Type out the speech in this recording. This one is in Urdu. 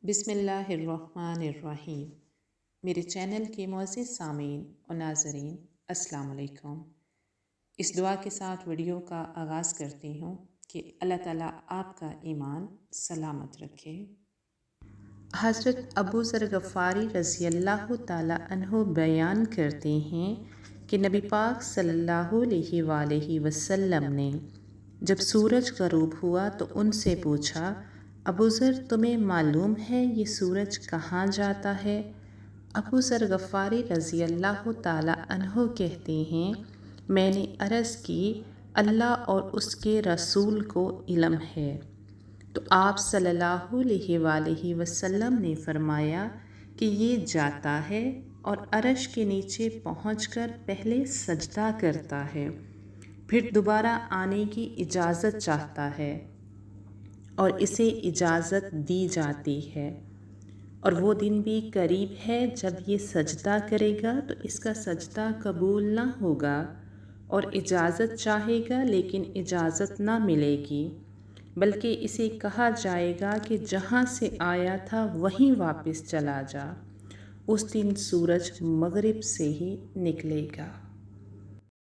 بسم اللہ الرحمن الرحیم۔ میرے چینل کے معزز سامعین و ناظرین السلام علیکم۔ اس دعا کے ساتھ ویڈیو کا آغاز کرتی ہوں کہ اللہ تعالیٰ آپ کا ایمان سلامت رکھے۔ حضرت ابو ذر غفاری رضی اللہ تعالیٰ عنہ بیان کرتے ہیں کہ نبی پاک صلی اللہ علیہ وآلہ وسلم نے جب سورج غروب ہوا تو ان سے پوچھا، ابو ذر تمہیں معلوم ہے یہ سورج کہاں جاتا ہے؟ ابو ذر غفاری رضی اللہ تعالیٰ عنہ کہتے ہیں، میں نے عرض کی اللہ اور اس کے رسول کو علم ہے۔ تو آپ صلی اللہ علیہ وآلہ وسلم نے فرمایا کہ یہ جاتا ہے اور عرش کے نیچے پہنچ کر پہلے سجدہ کرتا ہے، پھر دوبارہ آنے کی اجازت چاہتا ہے اور اسے اجازت دی جاتی ہے، اور وہ دن بھی قریب ہے جب یہ سجدہ کرے گا تو اس کا سجدہ قبول نہ ہوگا اور اجازت چاہے گا لیکن اجازت نہ ملے گی، بلکہ اسے کہا جائے گا کہ جہاں سے آیا تھا وہیں واپس چلا جا۔ اس دن سورج مغرب سے ہی نکلے گا۔